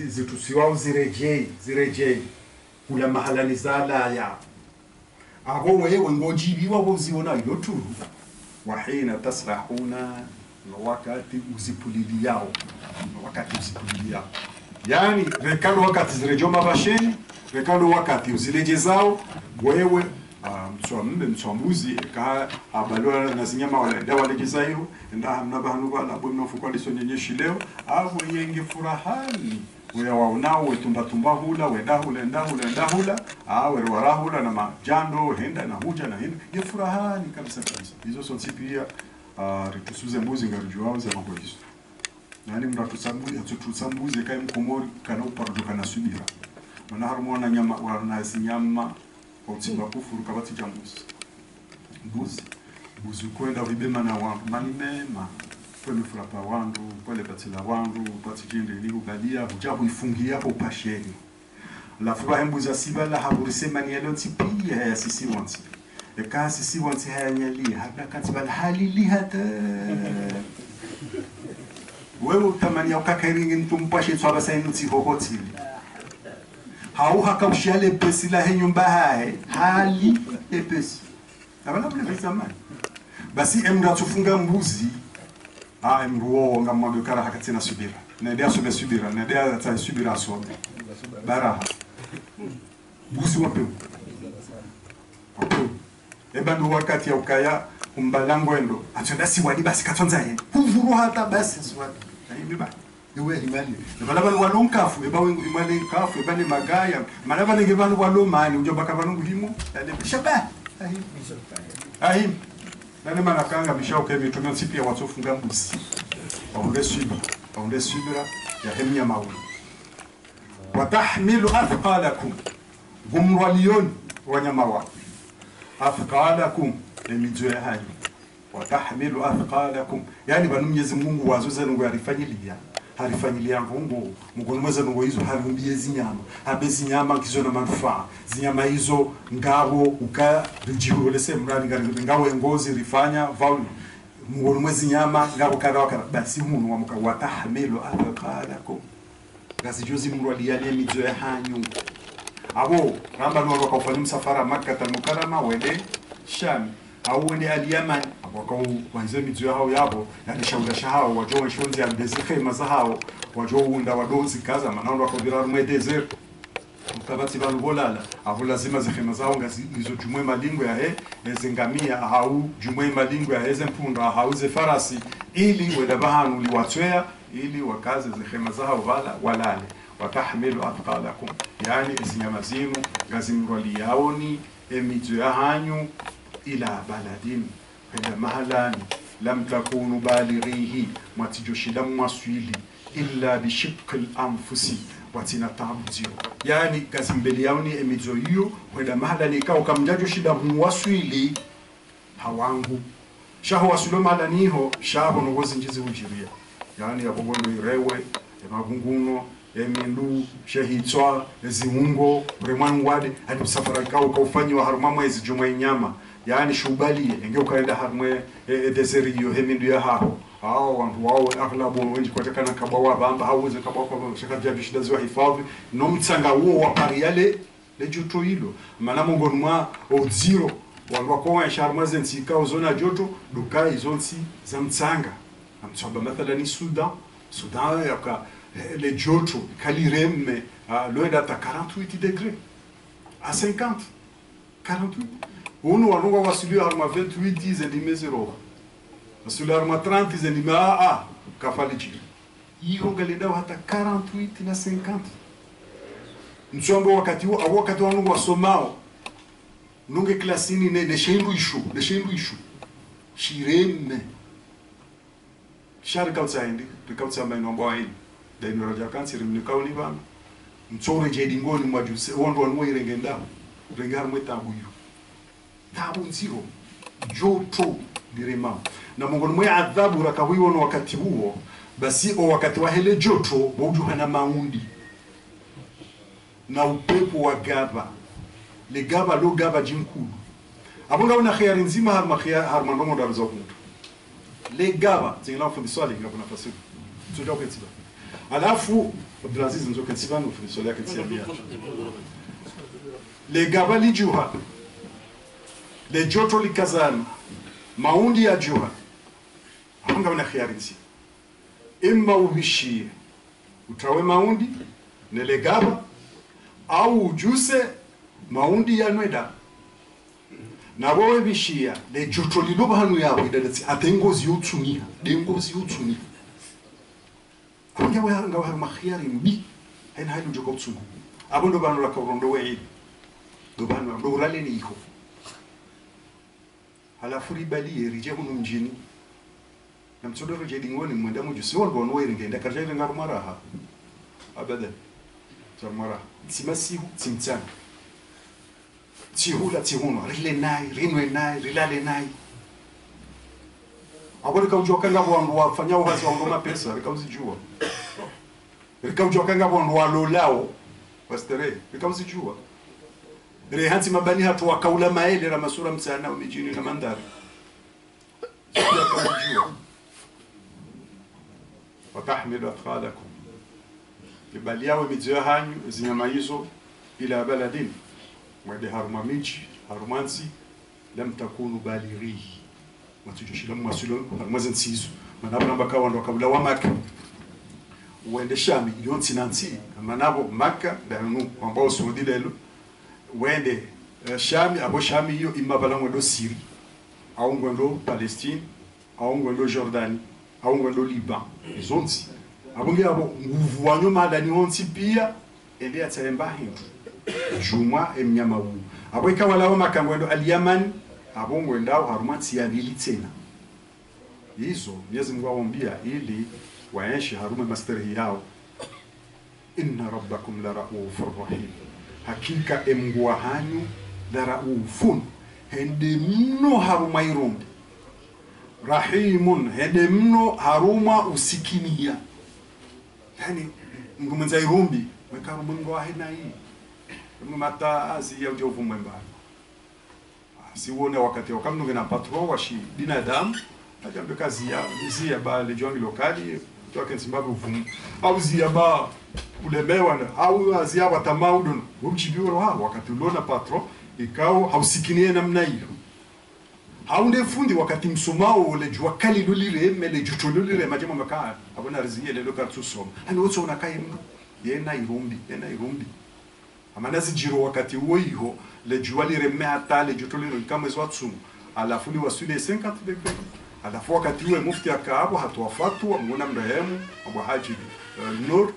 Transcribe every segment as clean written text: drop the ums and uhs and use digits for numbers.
zitusiwao zirejei kula mahalani zala ya abo wewe ngojibiwa woziona yoturu wahina tasrahuna na wakati uzipuliliao yani rekalo wakati zirejoma basheni rekalo wakati uzilejezao wewe mswambuzi ka abalwa na zinyama wala dawa legezayo nda hamna bahanu wala bwana mfukwa lisonyenyeshi leo avo yenge furahani wewe waonao wetumba hula wedahula ndahula awe warahula na majando henda na huja na henda ye furahani kabisa hizo sonsi pia ritusuze mbuzi ngarujuao za mambo hizo yani mratusambuze kai mkomori kana uparuduka na subira mana harumona nyama wana zinyama Otimba kufuru kabati jambuzi. Mbuzi kwenda vibema na wangu. Manimema. Pwele furapa wangu, pwele batila wangu, pati jende ili ugalia, hujabu ifungia upasheni. La furaha mbuzi asibala haburise manielo tipia ya sisi wansi. Eka sisi wansi haya nyali, habla katibala halili hata. Wewe utamani ya ukakairingi ntumpashe tuwaba sa inuti hohotili. Hau haka ushale pesi la he nyumba hae hali epesi abana bule zamani basi emra tufunga mbuzi emruo nga mwabe kara hakati na subira na ndia subira na ndia ta subira sobe baraha mbuzi wape ebando wakati ya ukaya umbalango endo atenda siwadi basi katonza yeye kuvuru hata basi siwadi aibiba iwe imali balabana walonkafu eba wengu imali kafu eba ni magaya malabana ngebanu walomani ujoba kabanungu himo yale shaba ahim nani manakanga bishao kemi tumia sipia watofunga mbuzi waunde subira ya hemia mawu watahmilu athqalakum gumraliyon wanyama wa athqalakum emizoe hayo watahmilu athqalakum yani banu Mwenyezi Mungu wazoza ngo yarifanyilia harifanyilia ngongo mugonweza ngo hizo harumbie zinyama abezi nyama kizo na manufaa zinyama hizo ngabo uka rijihulese mrani ngabo ngozi rifanya vaulu mugonweza nyama ngabo kadha basi munu wamuka watahmilu athqalakum gazi jozi mrwali yale mizo ya hanyu abo ramba no wakafanya msafara Makkah al-Mukarrama wende Sham au wende al-Yaman wakao wanze mizo yao yabo yani shauri shao wajoe shonzi albezikhe mazahao wajoe unda wadozi kaza manao wakadira mu desert mtabati balbolala abo lazima zikhema zao ngazi izo jumwe malingo ya ezengamia au jumwe malingo ya ezempunda au ze farasi ili wenda bahanu liwatwea ili wakaze zikhema zao walale watahmilu athqalakum yani izinyama zinu ngazimrwali yaoni emizo ya hanyu ila baladin kwenda mahalani lam takunu balighihi mwatijoshida mwaswili illa bishiqqil anfusi watina tabuzio yani gazimbeli yaoni emizo hiyo kwenda mahalani ikawa kamjajo shida mwaswili hawangu shaho wasulo mahalani ho shaho ngozi njizi ujiria yani yabogondo irewe magunguno emindu shehitswa eziungo remwangwade hadi safari kao kaufanyiwa haruma mwezi juma inyama yani shubali enge ukaenda harumwe deseri yo hemindu ya hao hao wantu wao aglabu wengi kwatakana kabawa bamba hauze kabawa kwa shakaja bishida ziwa hifadhi no mtsanga huo wa pariale lejuto hilo maana mongonwa oziro walikuwa sharma zentika ozona joto duka izonsi za mtsanga amtsaba mathalan Sudan yaka les joto kalireme l'eau est à 48 degrés à 50 48 uno wanunga wasuli arma 28 10 et 0 wasuli arma 30 et kafalichi hiyo ngalida hata 48 na 50 mchombo wakati wanunga wasomao nunge klasini ne shendu ishu shireme sharika utsaindi rikautsa mainombo aini daino raja kansiri mnikao libana mchore jedingoni mwajuse wondo wanwe irengenda rengar mwetabuyo tabu nziro joto direma na mongoni mwe adhabu rakawiwo no wakati huo basi o wakati wa hele joto bojuhana maundi na upepo wa gaba le gaba lo gaba jinkulu abonga una khiyari nzima harma ndomo darazo kuntu le gaba zingila fundi swali ngabona fasibu tuja kwetiba alafu Abdulaziz nzo kensibano fuliso yake tsiambia le gabali juha le joto likazana maundi ya juha hanga wana khiari nsi imma ubishie utawe maundi nele gaba au ujuse maundi ya nweda na bowe bishia le joto liloba hanu yabo idadatsi atengozi yutsunia dengozi yutsunia anga wa makhiari mbi haina hailo joka utsungu abondo banu la kaurondo we do banu do rale ni iko halafu ribali rije hunu mjini na msodoro je dingoni mwenda muju si won bonwe ngenda karja ngar maraha abada charmara simasi simtsana tihula tihuno rile nai rinwe nai rilale nai abori kaujokanga wandu wafanya uhazi wa ngoma pesa rikauzijua rikaujokanga wandu walolao wastere rikauzijua rehansi mabani hatu wakaula maele na masura msana mijini na mandari rikauzijua watahmilu athqalakum libali yawe midzio hanyu zinyama hizo ila baladin mwede haruma miji harumansi lam takunu balighihi matujoshila mwasulo harumazen sizo manabo nambaka wando kabula wa maka wende shami yonti nanti manabo maka danu ambao sudi lelo wende shami abo shami hiyo imabala ngwendo Syrie au ngwendo Palestine au ngwendo Jordani au ngwendo Liban zonti abunge abo nguvu wanyo madani onti pia ende atsemba hindu juma emnyama wu abo ikawala wa makangwendo al-Yaman abo ngwendao harumansi ya lili tena hizo Mwenyezi Mungu awaambia ili waenshi harume masteri yao inna rabbakum la raufur rahim hakika emgwa hanyu la raufun hende mno haruma irumbi rahimun hende mno haruma usikinia yani ngumenza irumbi mekaru mungu ahina hii mata azi ya ujovu mwemba siwone wakati wakamnu gena patro washi binadamu ajambe kazi ya zia ba lejongi lokali toka nsimbabu vumu au zia ba ulemewa au azia watamaudun umchibiwa hapo wakati ulona patro ikao hausikinie namna hiyo haunde fundi wakati msomao ule jua kali lulire mele jutolulire majema makaa abona rizie lelo kartusoma ani wote unakai mno yena irumbi amanazi jiro wakati huo hiyo le jua lire meata le jutolulire kama zwatsumu alafu ni wasule 50 degree alafu wakati huo mufti akaabo hatoa fatwa ngona mrehemu Abu Haji Nur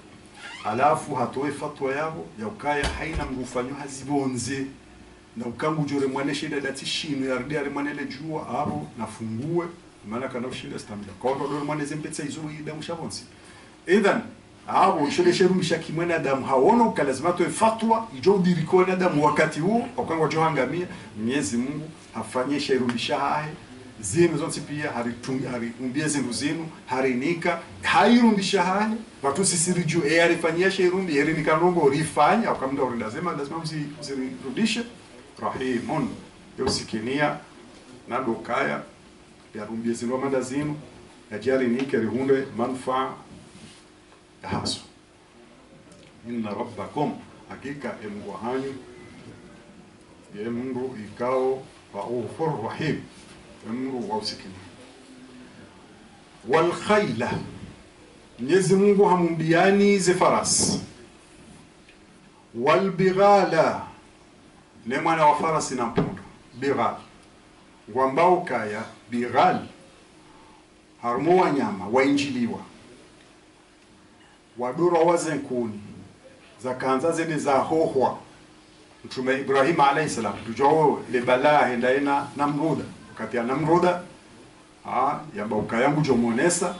alafu hatoe fatwa yabo ya ukaya haina mrufanyo hazibonze na ukangu jore mwane shida dati shinu ya rdia mwanele jua abo nafungue maana kana ushinda stamina kwa ndo mwane zempetsa izo ida mushabonsi idhan abo shule sheru mshakimwana damu haono kalazima toe fatwa ijo diriko na damu wakati huo ukangu johangamia Mwenyezi Mungu afanye sheru mishahae zenu zonse pia hariumbia zenu zenu harinika hairumbisha hani watu sisiriju arifanyia sheirumbi erinika nongo rifanya akamda lazima mzirudishe rahimun yosikinia na dokaya yarumbia zenu manda zenu ajali nike rihunde manfaa haso inna rabbakum hakika Mungu hanyu ye Mungu ikao raufur rahim Mungu wausikini wal khayla Mwenyezi Mungu hamumbiani ze faras wal bighala ne mwana wa farasi na mpundu bighal ngwambao kaya bighal harumu wanyama wainjiliwa wadura wazenkuni zakanza zene za hohwa Mtume Ibrahim alayhi salam tujao le balaa hendaina Namruda wakati Namruda yamba ukayangu jomonesa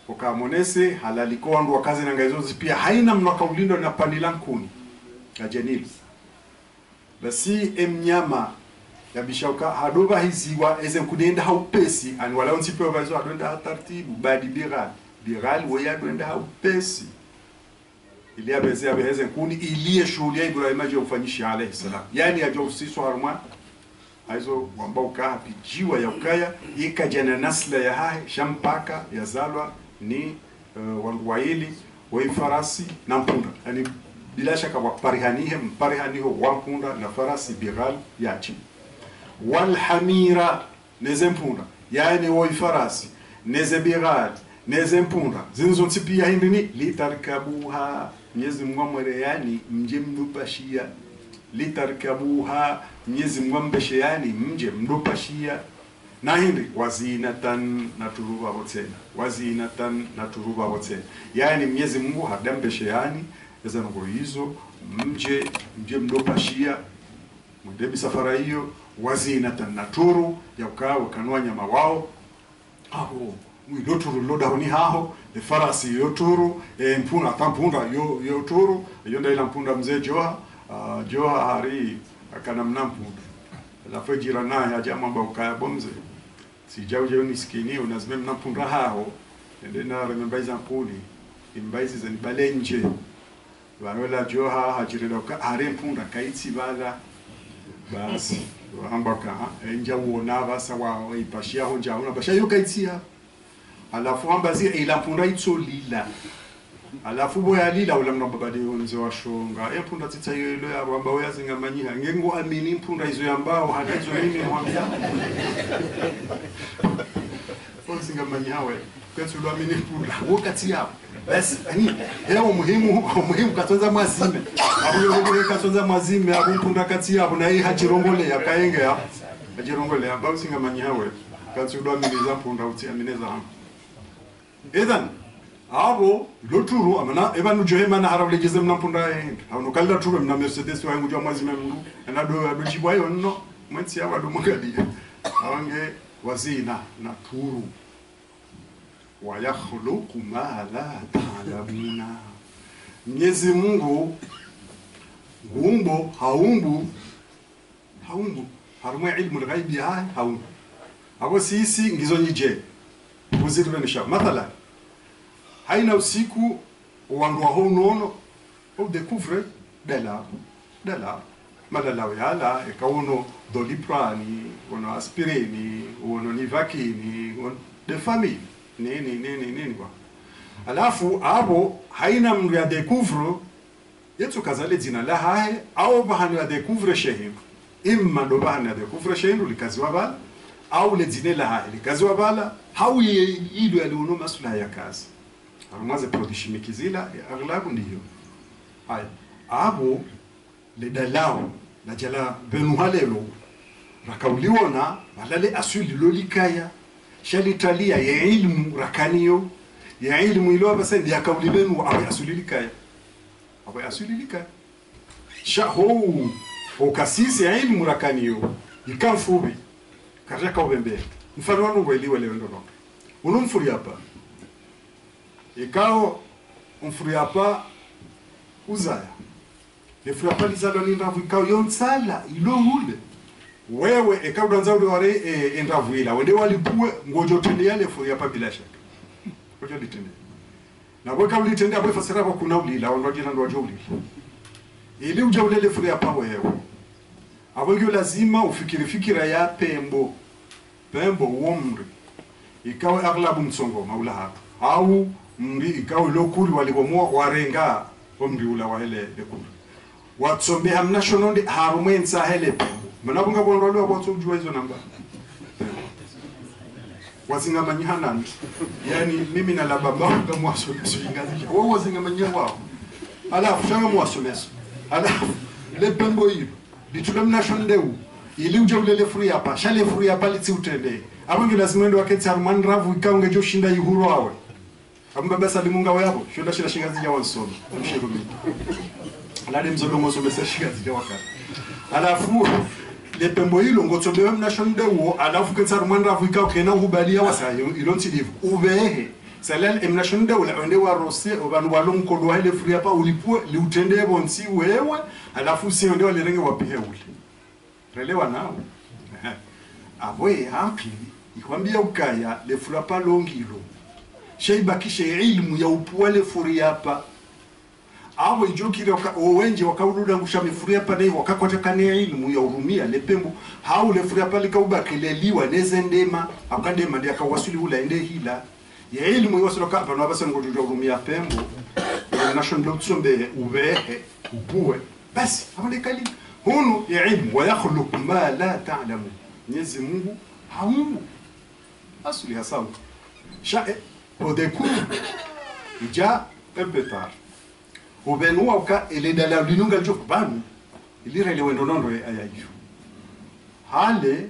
ukamonese halaliko wandu wakazi na ngaizozi pia haina mnoka ulindo na pandila nkuni ya jenil basi emnyama ya bishauka hadoba hiziwa eze kudenda haupesi ani wala onsipe wazo adenda taratibu badi biral weya adenda haupesi ili abeze abeze nkuni iliye shughuli ya Ibrahim aje ufanyisha alayhi salam yani aje usiso haruma aizo ambao kapi jiwa ya ukaya ikajana nasla ya hai shampaka ya zalwa ni walwaili wa farasi na mpunda. Yani bila shaka mparihaniho wa mpunda na farasi bighal yachi. Wal hamira neze mpunda. Yani wa farasi neze bighal neze mpunda. Zinzonsi pia hindini litarkabuha. Mwenyezi Mungu amwere yani mje mnupashia. Litarkabuha Mwenyezi Mungu ambeshe yani mje mnupashia. Na hindi wazinatan naturuba botsena. Wazinatan naturuba botsena. Yani Mwenyezi Mungu hadambeshe yani eza ngo hizo mje mnupashia. Mdebi safara hiyo wazinatan naturu yakao kanwa nyama wao. Aho mwidoturu loda honi haho the farasi yoturu mpuna tampunda yoturu yonda ila mpunda mzee Joha hari akana mnampunda la fajira naye ajama mbauka bomze si jauje uniskini unazime mnampunda haho ndena remembaiza mpuni imbaizi za nibalenje wanola Joha hajirela ka hari mpunda kaitsi bala basi wahambaka enja uona basa wa ipashia honja una basha yokaitsia alafu ambazi ila mpunda itso lila alafu boya lila ula mnababadi onze washonga mpunda tita yelo ya bamba oya zingamanyiha ngengo amini mpunda izo yambao hatazo mimi mwambia onzingamanyiha we kwetu lo amini mpunda wakati yao basi ani leo muhimu katonza mwazime abuyo katonza mwazime abumpunda kati yabo na hii hajirongole akaenge ya hajirongole ambao singamanyiha we kwetu lo amini za mpunda uti amineza hapo Edan abo loturu amana ebanu johema harawlegeze mnampunda yende hauno kala turu mna Mercedes wangu jwa mwazime mnu anado adujibwayo nno mwensi yawa do mugali awange wazina na turu wa yakhluqu ma la ta'lamuna. Mwenyezi Mungu haumbu harumwe ilmu al-ghaibi haumbu abo sisi ngizo nyije kuzirunisha mathala haina usiku wandu wa hono au découvre dela madala yala ekauno doliprani ono aspirini ono nivakini de famille nini kwa alafu abo haina mndu ya découvre yetu kazale jina la hae au bahani ya découvre shehim imma ndo bahani ya découvre shehim likaziwa bala au le dîner la hae likaziwa bala hau yidu yaliuno masula ya kazi arumaze produit chimique zila aglabu ndiyo haya abo le dalao la jala benuhalelo rakauliona balale asuli lolikaya shalitalia ya ilmu rakaniyo ya ilmu ilo basa ndi akaulibenu awe asuli likaya shaho okasisi ya ilmu rakaniyo ikamfubi karaka ubembe mfano wangu ngweliwe leo ndo unumfuri hapa ikao umfuri hapa uzaya efura pali zalo ni ndavu ikao yonsala ilo hule wewe ekao danza ule ware endavu ila wende walipue ngojo tende yale furi hapa bila shaka ngojo litende na kwa kama litende hapo fasira kwa kuna ulila wandoje na ndojo ulila ili uja ulele furi hapa wewe abongo lazima fikira ya pembo uomri ikawe aglabu msongo maula hapo au mri ikawe lokuli walibomoa warenga omri ula wahele lekuli watsombe hamna shononde harumwensa hele mnabunga bondolo wabotso ujua hizo namba wazingamanyihana yani mimi na la baba kama wasomeso ingazisha wao wazingamanyia wao alafu shanga mwasomeso alafu le pembo hilo bitulamna shondeu ili uje ulele free hapa shale free hapa litsi utende abonge lazima ndo wakati harman ravu ikaunge jo shinda yuhuru wawe ambaba salimunga wao shoda shila shingazi ya wansoni mshirumi alade mzodo ngoso besa shingazi ya wakati alafu le pembo hilo ngotsobewe mnashonde wo alafu kenza harman ravu ikauke ubalia wasayo ilonti divu ubehe salal emnashonde wala wende wa rose obanu balon ko do hele free hapa ulipue liutende bonsi wewe alafu si wende wale renge wapihe ule relewa nao avoe hampi ikwambia ukaya le fulapa longilo sheibakishe ilmu ya upuale furi hapa awo ijokire owenje wakauluda ngusha mifuri hapa nei wakakwataka ne ilmu ya urumia le pembo hau le furi hapa likaubakileliwa nezendema akandema ndia kawasuli ula ende hila ya ilmu yosoroka hapa no abasa ngojuja urumia pembo nation lotsombe ubehe ubue basi amalekali hunu ya ilmu wa yakhluq ma la ta'lamu Mwenyezi Mungu haumbu asli hasabu shae au découvre ja pepetar ubenua uka ile dala linunga jof banu ilira ile wendo nondo ayayu hale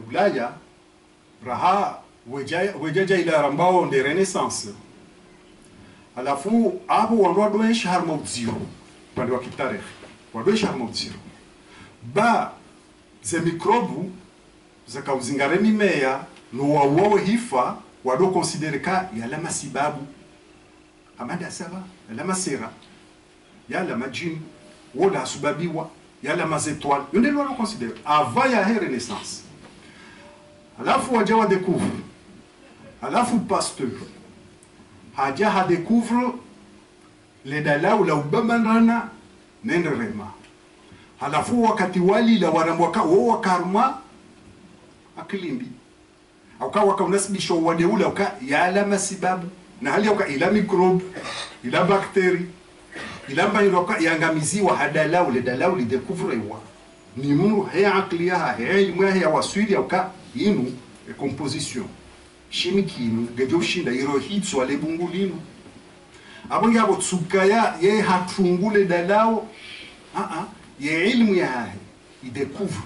Ulaya raha wejaja ila rambao de renaissance alafu abo wandoe shahar maudziro pande wa kitarehe wandoe shahar maudziro ba ze mikrobu zakauzingare mimea no wawo hifa wado considere ka yala masibabu amanda saba yala masera yala majin wala subabiwa yala mazetoile yonde lo considere avant ya renaissance alafu wajawa découvre alafu Pasteur haja découvre le dala ula ubamandana nenderema alafu wakati wali la waramwaka wo karma akilimbi au kawa unasibisho wadeula uka yala masibabu na hali uka ila microbe ila bakteri ila mbayoka yangamiziwa hadala ule dala ule découvre wa ni munu haya akliya haya ilmu ya waswili uka inu composition chimique inu gejo shinda iro hitso ale bungulinu abonga abo tsukaya ye hatungule dalao ye ilmu ya hahi idekuvu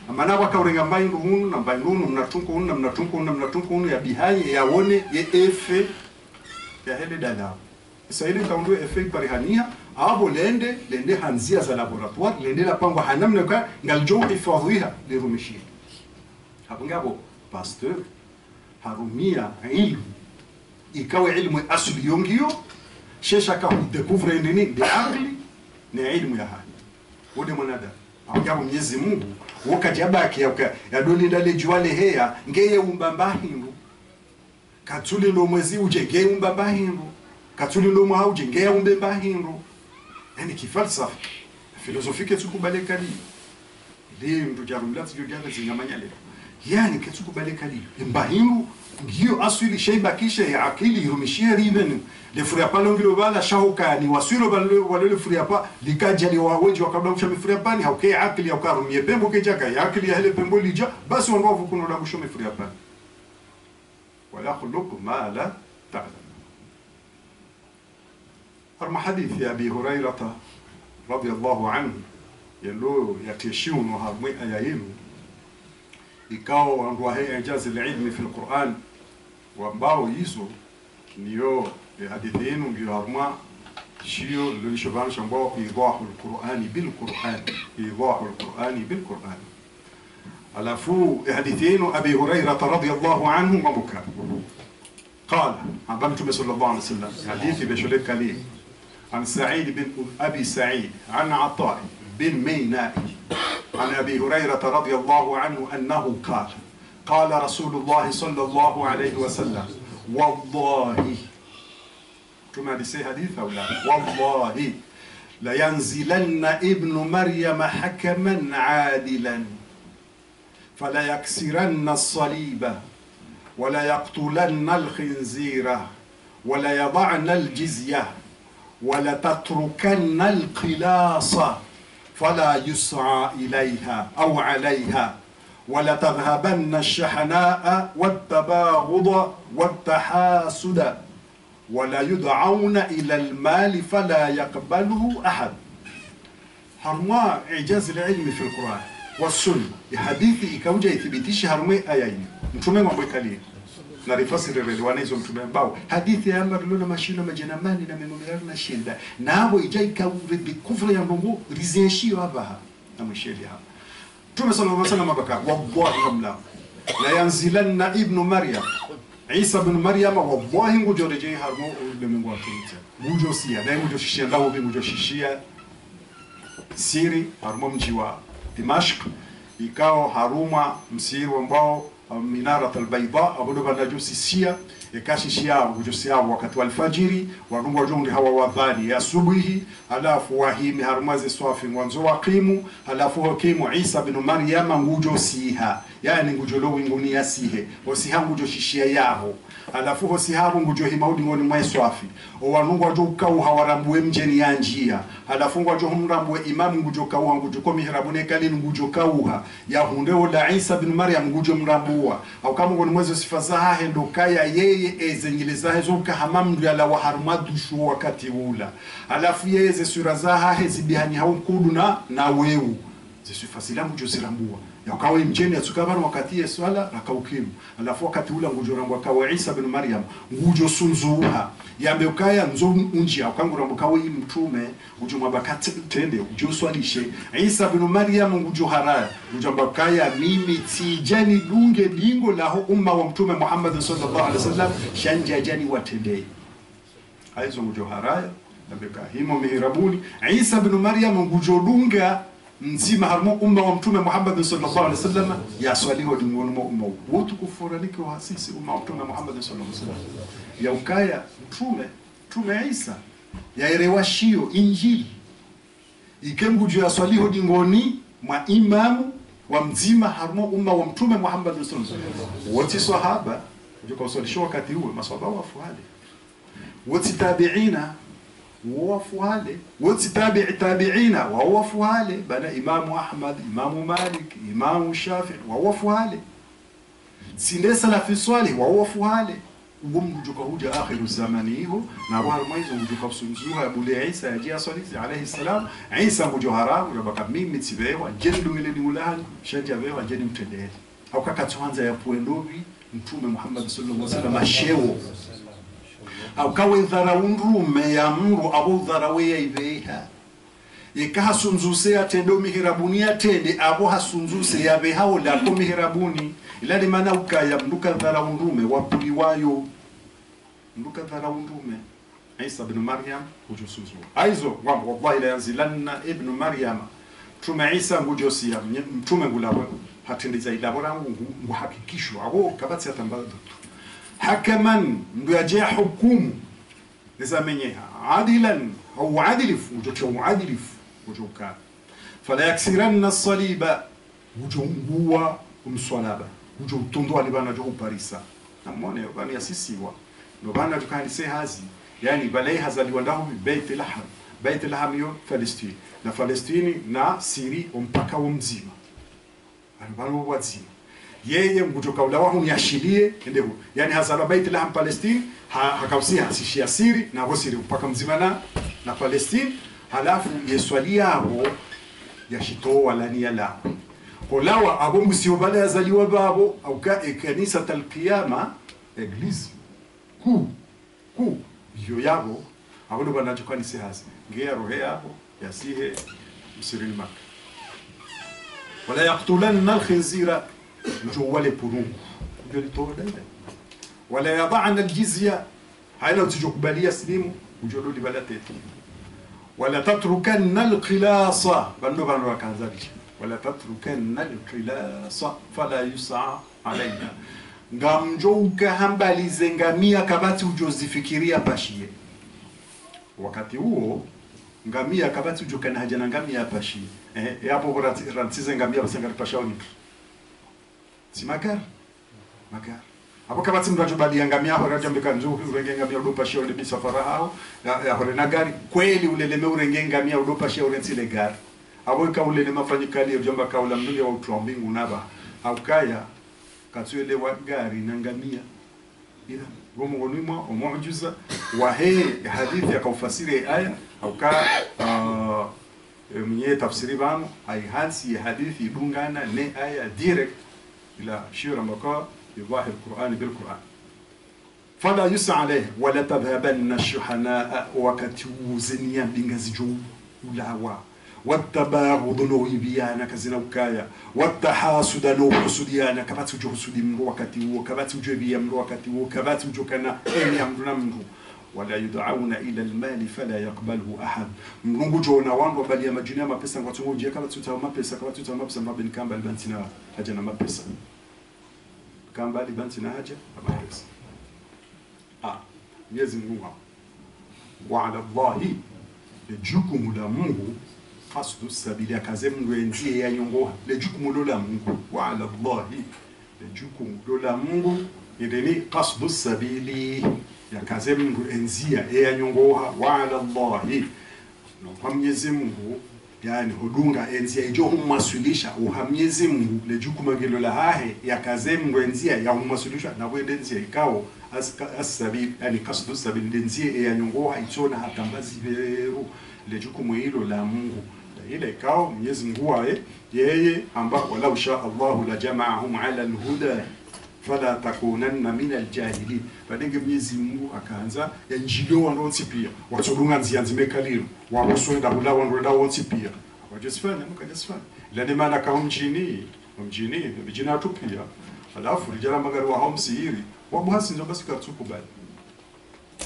amana wakaurenga mbaindu hunu na mbaindu hunu mnatunko hunu na mnatunko hunu na mnatunko hunu ya bihaye yaone ye efe ya hele dalao isa ile kaundu efe parihania abo lende hanzia za laboratoire lende la pangwa hanamne kwa ngaljo ifadhiha lirumishi abonga abo Pasteur harumia ilmu ikawa ilmu asli yongio shesha ka découvre nini de akli ni ilmu ya hali wode mwanadamu ajabu Mwenyezi Mungu wakajabaki ya dolinda le juale heya ngeye umbamba hindu katuli lo mwezi uje ngeye umbamba hindu katuli lo mwa uje ngeye umbamba hindu yani kifalsafa filosofike tukubaleka li mtu jarumla tujana zingamanya leo yani ketukubaleka li mbahiru ngiyo asili sheiba kisha ya akili irumishia riven le furiapa longilo bala shahuka ni wasiro wale le furiapa likaja li waweji wakabla mshami furiapa ni hauke akili ya ukarumie pembo kejaka ya akili ya hele pembo lija basi wandovu kuno la mshami furiapa wala khuluku ma la ta'lam harma hadith ya Abi Hurairah radiyallahu anhu yalo yateshiunu hamwe ayayinu ikawa wanduwa hei ijazi ilmi fi al-Qur'an wambao hizo niyo hadithi yenu ngiyo harma shio lilishabana shambao idahu al-Qur'ani bil-Qur'an idahu al-Qur'ani bil-Qur'an alafu hadithi yenu Abi Hurairah radiyallahu anhu mabuka قال عن بنت صلى الله عليه وسلم حديث بشلك لي عن سعيد بن أبي سعيد عن عطاء بن ميناء عن أبي هريرة رضي الله عنه أنه قال قال رسول الله صلى الله عليه وسلم والله كما لسي حديث أو لا والله لينزلن ابن مريم حكما عادلا فلا يكسرن الصليب ولا يقتلن الخنزير ولا يضعن الجزية ولا تتركن القلاص فلا يسعى إليها أو عليها ولا تذهبن الشحناء والتباغض والتحاسد ولا يدعون إلى المال فلا يقبله أحد هرما إعجاز العلم في القرآن والسنة حديثي كوجه يثبتيش هرمي آيين متومين وبكالين narifasiri relewana hizo mtume ambao hadithi ya amr lona mashino majenamani na memorana shinda nabo ijaika uridi kufra ya ndongo rizenshio hapa na msheli hapa mtume sallallahu alaihi wasallam abaka wallahi amla la yanzilanna ibn maryam Isa ibn maryam wallahi ngujo reje harmo le mungu akinita ngujo sia na ngujo shishia ndao bi ngujo shishia siri harmo mji wa Dimashq ikao haruma msiri ambao Minarat al-Bayda abudu banajusi sia ikashishia ngujosia wakati wa alfajiri warungu jongi hawa wadhani ya subuhi alafu wahimi harumazi swafi mwanzo waqimu alafu hakimu Isa bin Maryam ngujo siha yani ngujo lo winguni ya sihe osiha ngujo shishia yaho alafu hosihabu ngujo himaudi ngoni mwa swafi owanungu wajo ukau hawarambue mjeni ya njia alafu wajo humrambue imamu ngujo kauha ngujo ko mihrabune kalini ngujo kauha ya hundeo la Isa bin Maryam ngujo mrambua au kama ngoni mwezo sifazaha hendo kaya yeye ezenyilizahe zoka hamamdu ya la waharumadu shuo wakati ula alafu yeye ze sura zaha hezibihani hau kudu na wewu ze sifasila ngujo zirambua ya kawa mjeni ya tukabana wakati ya swala na kaukimu alafu wakati ula ngujo rambua kawa Isa bin Maryam ngujo sunzuha ya meukaya nzo unjia ukangu rambu kawa hii mtume ngujo mabakati tende ngujo swalishe Isa bin Maryam ngujo haraya ngujo mbakaya mimi tijani dunge dingo la umma wa mtume Muhammad sallallahu alaihi wasallam shanja jani watendei aizo ngujo haraya na beka himo mihirabuni Isa bin Maryam ngujo dunga nzima harmo umma wa mtume Muhammad sallallahu alaihi wasallam ya swaliho dingoni mo umma wote kuforanike wa sisi umma wa mtume Muhammad sallallahu alaihi wasallam ya ukaya mtume Isa ya erewashio injili ikemgujo ya swaliho dingoni mwa imamu wa mzima harmo umma wa mtume Muhammad sallallahu alaihi wasallam wote sahaba ndio swalisho wakati huo maswahaba wafuale wote tabiina wafuale wote tabiina wafuale bana Imam Ahmad Imam Malik Imam Shafi wafuale sinde salafi swali wafuale umjuka huja akhiru zamani hiyo na roho mwizo mjuka kusunzuha bule Isa yaji asalizi alayhi salam Isa mujohara urabaka mimi tibewa jendu ile ni ulani shaja bewa jeni mtendele au kaka tuanza ya puendovi mtume Muhammad sallallahu alaihi wasallam asheo au kawe dharaundume ya mru abu dharawe ya ibeha ikahasunzuse ya tendo mihirabuni ya tende abu hasunzuse ya behao lako mihirabuni ilani mana ukaya mduka dharaundume wapuliwayo mduka dharaundume Isa bin Maryam hujusuzu aizo wallahi la yanzilanna ibn Maryam tume Isa ngujosia mtume ngulawe hatendiza ilabora ngu hakikisho abo kabati atambazo hakaman ndo yaje hukumu nizamenyeha adilan au adilifu ujocho adilifu ujoka fala yaksiranna as-saliba ujungua umswalaba ujotondwa libana jo parisa namone bani asisiwa ndo bana tukanise hazi yani balai hazaliwa ndao bait laham yo Palestine na Palestine na Syria mpaka wa mzima alibalo wazima yeye mkutoka ula wahu niashilie ndevu yani hazara bait laham Palestine hakausia asishia Syria na ho Syria mpaka mzima na Palestine halafu yeswalia hapo yashito wala ni yala kolawa abo msiobale yazaliwa babo au kanisa talqiyama eglise ku yo yabo abo ndo banacho kanisa hazi ngea rohe yabo yasihe msiril mak wala yaqtulanna al-khinzira jowale purungu ndio litoda ile wala yad'ana al-jizya haina tujokubalia slimu ujolo libalateti wala tatrukanna al-qilasa bando wakanzaji wala tatrukanna al-qilasa fala yus'a alayna ngamjouka hambalize ngamia kabati ujozifikiria pashie wakati huo ngamia kabati ujokana haja na ngamia pashie hapo rantize ngamia basangari pashaoni si makar hapo kabati mbacho bali ngamia hapo raja mbeka nzuri urenge ngamia udopa shio le bisafara hao ya hore na gari kweli uleleme urenge ngamia udopa shio urentile gari hapo kaulele mafanyikali ujomba kaula mdunge wa utuambingu naba au kaya katuele wa gari na ngamia ila gomo gonima o muujiza wa he hadithi akaufasiri aya au ka mwenye tafsiri bano ai hansi hadithi bungana ne aya direct ila shira maka يضاهي القرآن بالقرآن فلا يسعى عليه ولا تذهبن الشحناء وكتوزنيا بنغزجو لاوا والتباغض نويبيانا كزنوكايا والتحاسد نوحسديانا كباتو جو حسدي من وقتي وكباتو جو بيا من وقتي وكباتو جو كنا اني امرنا منه ولا يدعون الى المال فلا يقبله احد mungu jona wangu bali ya majinia mapesa ngwatungu je kama tutao mapesa kama tutao mapesa mabin kamba albantina haja na mapesa kamba libantina haja mapesa Mwenyezi Mungu wa ala Allahi le jukumu la Mungu qasdu sabili akaze Mungu enzie ya nyongoha le jukumu la Mungu wa ala Allahi le jukumu la Mungu ideni qasdu sabili yakaze Mungu enzia ya nyongoha wa ala Allahi no kwa Mwenyezi Mungu yani hudunga enzia ijo humwasilisha uhamnyezi Mungu le jukumu ngelo la hahe yakaze Mungu enzia ya humwasilisha na wende enzia ikao as-sabil yani qasdu sabil enzia ya nyongoha itona hatambazi veru le jukumu hilo la Mungu ile ikao Mwenyezi Mungu yeye ambao walau sha Allah la jama'ahum ala al-huda fala takunanna min al-jahilin badenge Mwenyezi Mungu akaanza yanjilo wandotsi pia watodunga nzianzi mekaliro waboswenda kula wandwenda wotsi pia wajosifanya mukajosifanya ile maana kama mjini vijana tu pia alafu rijala magari wa homsiri wabuhasi ndio basi katukubali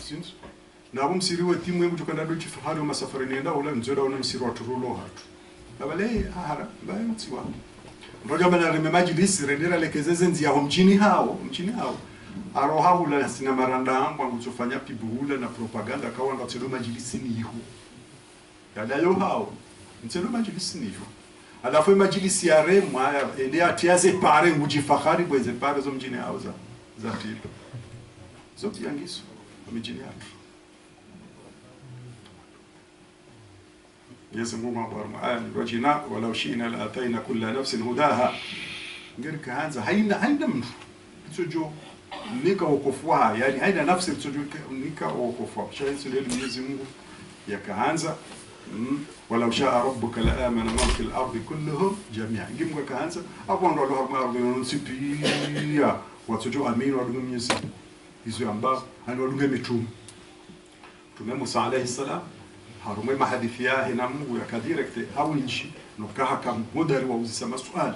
sinzo na bomsiriwe timu yangu tukanda do chifahari wa masafari nenda wala nzoda una msiri wa turulo hatu abale ahara bae mtsiwa ndoja bana reme majlisi rendera lekezeze nzi ya mjini hao aroha ula sina maranda ambo ngutofanya pibuhula na propaganda kawa ngatelo majlisi niho yada yo hao ntelo majlisi niho alafu majlisi ya remwa ende atiaze pare ngujifahari bweze pare zo mjini hao za tilo zo tiangiso mjini hao يسمون القرآن وجنا ولو شئنا لأتينا كل نفس هداها غير كهانزا هينا من تسجو نيكا وقفوها يعني هينا نفس تسجو نيكا وقفوها شاهد سليل يزمون يا كهانزا ولو شاء ربك لآمن من في الأرض كلهم جميعا جيمو كهانزا أبون الله ما أرضون سبيا وتسجو أمين ودون يزم يزو أمبا أن ودون متوم موسى عليه السلام harume mahadithi yahe na Mungu yakadirekte hawinchi nokaha kamudari wa uzisema swali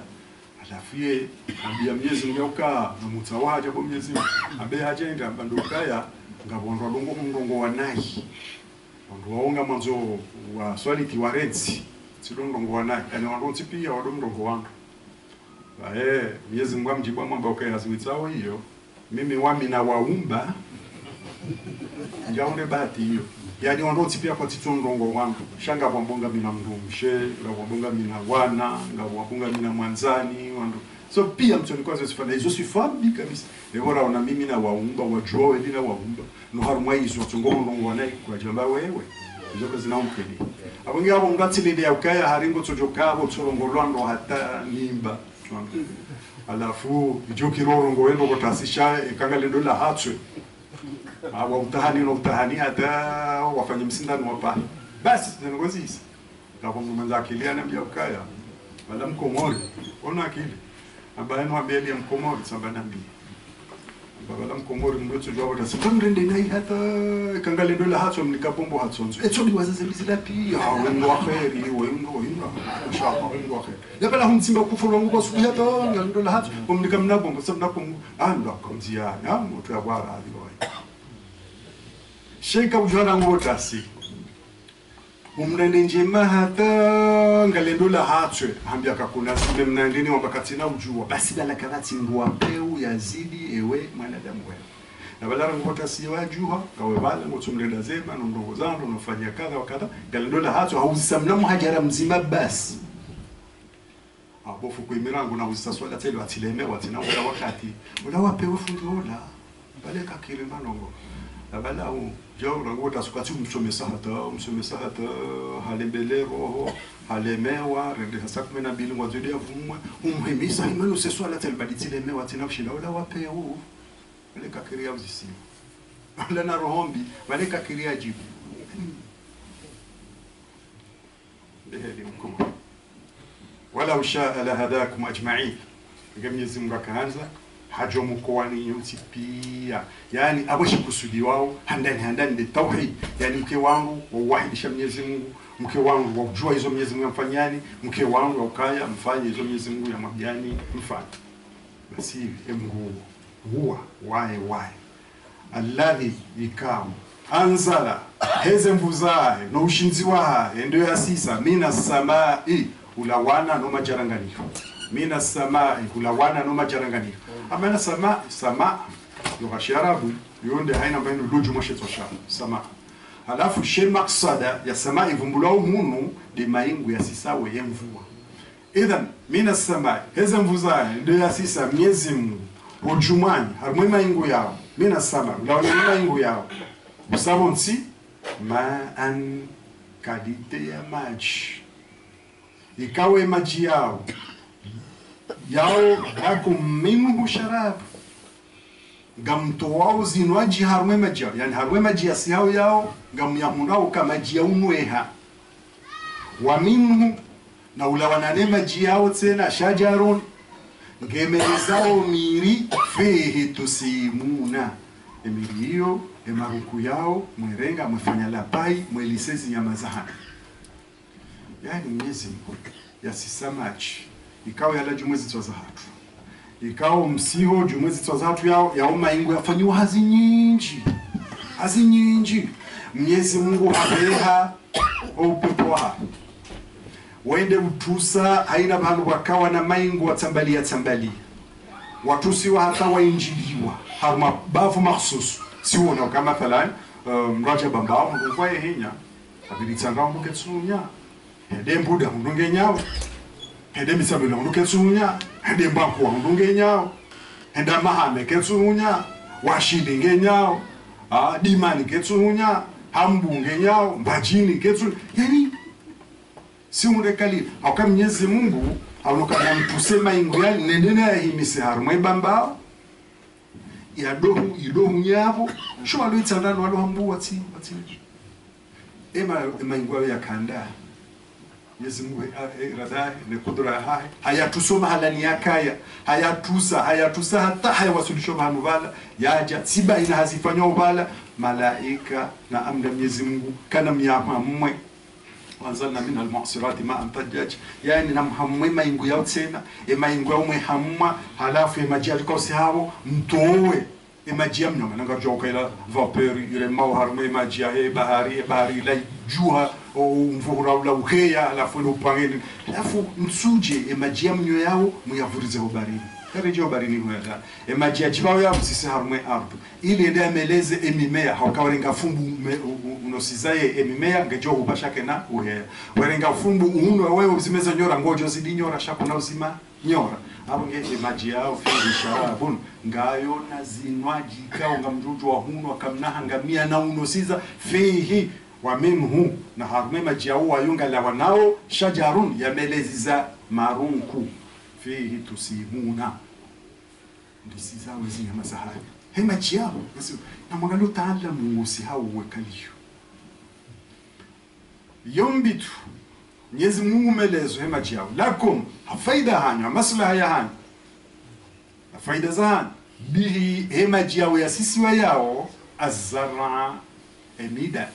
alafie ambia Mwenyezi Mungu yoka na mutawaja kwa Mwenyezi Mungu ambe hajenda ambandokaya ngabondwa ndongo wanayi ndo waonga mwanzo wa swali kiwarenzi ndongo wanayi yani wandonzi pia ndongo wangu Mwenyezi Mungu amjibwa mwamba ukayazuitao hiyo mimi wami na waumba njaunde bahati hiyo yani wandotsi pia kwa titondongo wangu shanga wambonga mina mndumshe ngabonga mina wana ngabonga mina mwanzani wandu so pia mtoni kwa zisifanya hizo sifabi kabisa ebora ona mimi na waumba wajua wewe na waumba no harumwa hizo tongondongo wanai kwa jamba wewe hizo zinaumkeni abonge abo ngatsilide yakaya haringo tsojoka tsorongolwando hata nimba alafu ijokiroro wendo kotasisha ikangalendo la hatswe awa utahani hata wafanye msindano wapa basi zinangozisi ngabo mmanza akili anambia ukaya wala mkomori ona akili ambaye nwambia mkomori sabana mbi wala mkomori mbocho jwa wata sitamrende nai hata kangalendo la hatso mnikapombo hatsonzo etsodi wazazilizila pia wendo akheri wendo inshallah wendo akheri labala humtsimba kufulongo kwa suku hata ngalendo la hatso umnikamnabombo sabnakom anda komzia na mtu ya bwara aliwa Sheka ujara ngotasi umnende njema hata ngalendo la hatwe hambia kakuna sile mnandini wabakatina ujua basi dala kadhati nguwa peu yazidi ewe mwanadamu wewe na balara ngotasi wajuha kawe bala ngotumlenda zema ndongo zangu nofanya kadha wakadha ngalendo la hatwe hauzisamnamu hajara mzima basi abofu kuimirangu na uzisaswala telo atileme watina wala wakati wala wapewe fundola bale kakile manongo abala jo rangota sukati umsomesa hata halembele roho halemewa rende hasa 12 mwezi ya vumwe umhimisa imani useswala telbaditile mewa tinafshila wala wapeo wale kakiria uzisi wala na rohombi wale kakiria jibu leheli mkuu wala ushaa la hadakum ajma'in Mwenyezi Mungu akaanza hajo mkoani yotipia yani aboshi kusudi wao handani de tauhid yani mke wangu wauhidisha Mwenyezi Mungu mke wangu wajua hizo Mwenyezi Mungu amfanyani mke wangu ukaya mfanye hizo Mwenyezi Mungu ya mabjani mfanye basi Mungu huwa wae alladhi ikam anzala heze mvuzae no ushinzi wae ndio yasisa mina samai ulawana no majaranganiko mina samai ulawana no majaranganiko amana sama lugha Kiarabu yonde haina mbinu luju mwasheto sama. Halafu she maksada ya sama ivumbulao munu de maingu ya sisawe ye mvua. Idhan mina sama heza mvuza ndio ya sisa miezi Mungu ujumani harumwe maingu yao mina sama laona maingu yao usabonsi maan kalite ya maji ikawe maji yao lakum minhu sharab gamtoao zinwaji harumwe maji yao yani harumwe maji ya siyao yao gamyamunao kamaji ya unweha wa minhu na ulawanane maji yao tena shajarun ngemelezao miri fihi tusimuna emiri hiyo emaruku yao mwerenga mwefanya lapai mwelisezi nyama zahana yani Mwenyezi Mungu yasisamachi ikawa yala jumwezi twaza hatu ikawa msiho jumwezi twaza hatu yao maingu yafanyiwa hazi nyingi Mwenyezi Mungu habeha upepo wa wende utusa haina bantu wakawa na maingu watambalia watusi wa hata wainjiliwa harma bafu makhsusu siwona kama mathalan mraja bambao ngwa yehenya abilitsanga muketsunya hede mbuda ndunge nyao hede misabelo nduketsunya hede mbakwa ndunge nyao henda mahame ketsunya washilinge nyao dimani ketsunya hambunge nyao mbajini ketsunya yani si unrekali au Mwenyezi Mungu aunokana mtusema ingwa nendene ya himisi harumwe bambao ya dohu nyabo sho aloitsandana walo hambu wati ema ingwa ya kanda Mwenyezi Mungu radha ne kudura hai hayatusoma halani yakaya hayatusa hata hayawasulisho bahanu bala yaja siba ina hazifanywa ubala malaika na amda Mwenyezi Mungu kana mnyama mmwe wanzalna min almu'sirati ma'an tajaj yani namhamwe maingu yao tena maingu yao mwehamma halafu maji alikosi hao mtowe maji yamno nangajo kaila vapeur ile mauharme maji ya bahari la juha au mvura ula uheya halafu upangeni halafu msuje maji yamno yao muyavurize ubarini karejo barini huya maji ajibao yao sisi harme ardu ile ndio ameleze emimea haukawarenga fumbu unosizaye emimea ngejo ubashake na uhe warenga fumbu uno wewe uzimeza nyora ngojo zidi nyora shako na uzima nyora abo nge maji yao fi sharabun ngayo na zinwaji kao ngamjuju wa huno akamnaha ngamia na unosiza fihi wa minhu na harme maji yao wayunga la wanao shajarun yameleziza marunku fihi tusimuna ndisiza wezi nyama sahari hema chiao na mwangalo taala musi hao wekaliyo yombitu Mwenyezi Mungu melezo hema chiao lakum faida hanya maslaha ya hanya faida za bihi hema chiao ya sisi wa yao azara emida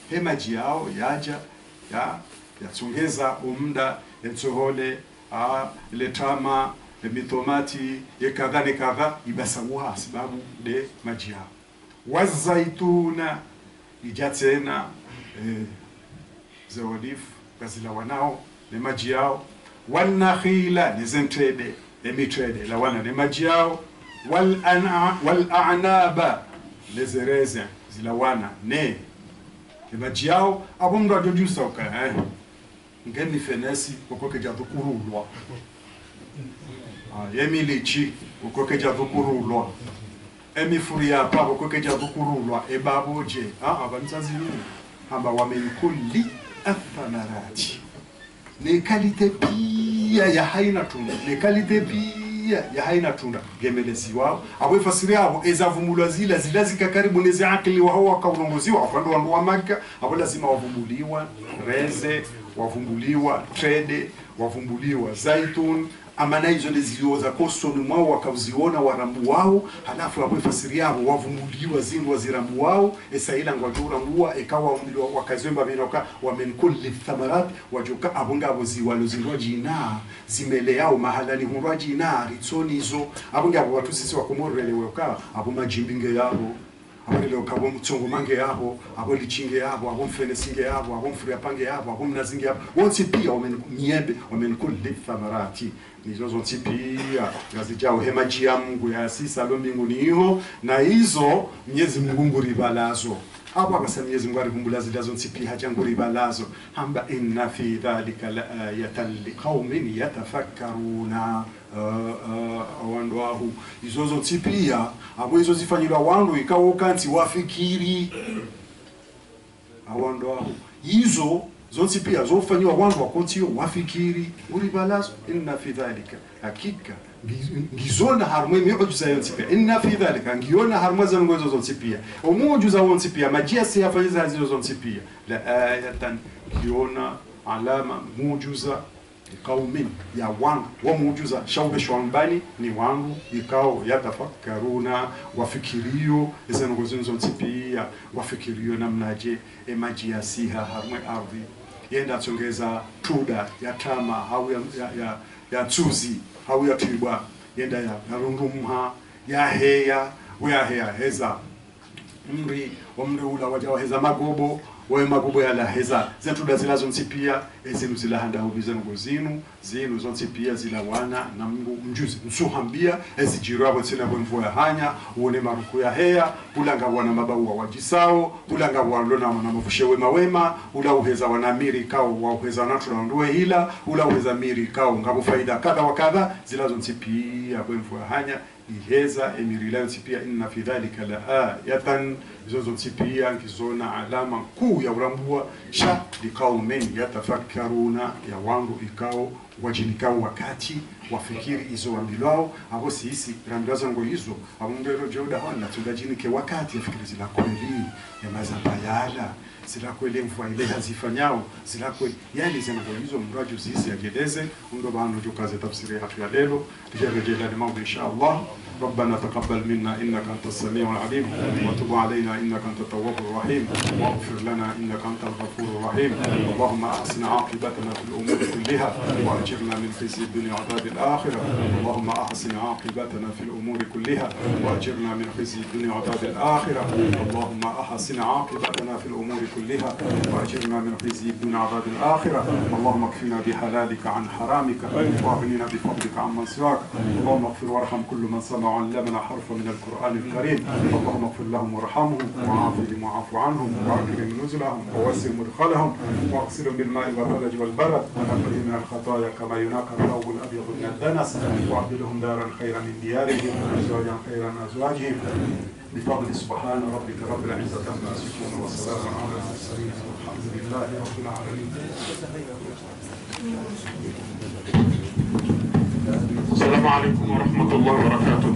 hema chiao yaja yatsongeza umda yatsohole letama mitomati yekadha kadha ibasawa sababu de maji yao wazaituna ijatsena zawadifu kazila wanao ne maji yao wanakhila nizentrede emitrede la wana ne maji yao wal a'naba lezereze zila wana ne maji yao abumdo ajojusa uka ngeni fenesi kokoke jadukurulwa yemilichi ukoke jadukurulwa emifuria pa ukoke jadukurulwa ebaboje abanzazi hamba wamenkulli athamarati ne kalite pia ya haina tunda ne kalite pia ya haina tunda gemelezi wao abo fasiri yao ezavumulwa zilazika karibu nezi akili wa hawa kaulongoziwa afando wa Makka abo lazima wavumbuliwa reze wavumbuliwa trede wavumbuliwa zaitun amana hizo ndizilioza kosoni mwao wakauziona warambu wao halafu abo fasiri yao wavumbuliwa zindu wazirambu wao esaila ngwajura ngua ekawa umdilo wakazemba binoka wamenkulli thamarat wajuka abunga aboziwalo zindu jina zimele yao mahalani hunwa jina ritsoni hizo abunga abo watu sisi wakomorelewe ka abo majimbinge yao abo leo kabo mtsongo mange yabo abo lichinge yabo abo mfenesinge yabo abo mfuriapange yabo abo mnazinge yabo wonse pia wamenyembe wamenkulli thamarati nizo zonse pia ngazijao hemaji ya Mungu ya sisa lo mbinguni hiyo na hizo Mwenyezi Mungu nguribalazo abo akasema Mwenyezi Mungu arivumbula zilazo nsipi haja nguribalazo hamba inna fi dhalika la ayatan liqaumin yatafakkaruna wandu ahu izozo nsipia abo hizo zifanyirwa wandu ikawo kanti wafikiri awandu ahu hizo zonse pia zofanywa wandu wakontiyo wafikiri uribalazo inna fi dhalika hakika ngizona harmwe miujiza yonse pia inna fi dhalika ngiona harmwe zangozo zonse pia umujiza wonse pia majia si yafanyiza hizo zonse pia la ayatan ngiona alama mujiza qaumin ya wangu wa mujiza shaube shwambani ni wangu ikao yatafakkaruna wafikirio zangozo zonse pia wafikirio namnaje emajia siha harmwe ardhi yenda tsongeza tuda ya tama au ya tsuzi au ya tibwa yenda ya rundumha ya heya heza mri ula wajawa heza magobo wa magobo ya la heza zentuda zilazo nsipia ezinu zilahanda ubizano zinu zonse pia zilawana na Mungu mjuzi msuhambia ezijirabo tsina bwemvo ya hanya uone maruku ya heya ulanga wana mabaua wajisao ulanga walona na mavushewe mawema ula uheza wanamiri kao wa uheza natu na nduwe hila ula uheza miri kao ngabo faida kadha wa kadha zilazo nsipia bwemvo ya hanya iheza emirila nsipia inna fi dhalika la ayatan zozo nsipia nkizona alama kuu ya urambua sha liqaumin yatafakkaruna ya wangu ikao wajinikao wakati wafikiri izo wambilao abo sisi rambilazo ngo hizo abundero joda hona tudajinike wakati yafikiri zila kweli ya mazabayala zila kweli mfwa ile hazifanyao zila kweli yani zango hizo mraju sisi yageleze ndo bano jokaze tafsiri hatu ya lelo tujarejea ni mambo inshallah ربنا تقبل منا إنك أنت السميع العليم وتب علينا إنك أنت التواب الرحيم واغفر لنا إنك أنت الغفور الرحيم اللهم أحسن عاقبتنا في الأمور كلها وأجرنا من خزي الدنيا وعذاب الآخرة اللهم أحسن عاقبتنا في الأمور كلها وأجرنا من خزي الدنيا وعذاب الآخرة اللهم أحسن عاقبتنا في الأمور كلها وأجرنا من خزي الدنيا وعذاب الآخرة اللهم اكفنا بحلالك عن حرامك واغننا بفضلك عمن سواك اللهم اغفر وارحم كل من سمع علمنا حرفا من القرآن الكريم اللهم اغفر لهم وارحمهم وعافهم وعاف عنهم واكرم نزلهم ووسع مدخلهم واغسلهم بالماء والثلج والبرد ونقهم من الخطايا كما ينقى الثوب الابيض من الدنس واعدلهم دارا خيرا من ديارهم وازواجا خيرا من ازواجهم بفضل سبحان ربك رب العزة عما يصفون وسلام على المرسلين والحمد لله رب العالمين. السلام عليكم ورحمة الله وبركاته.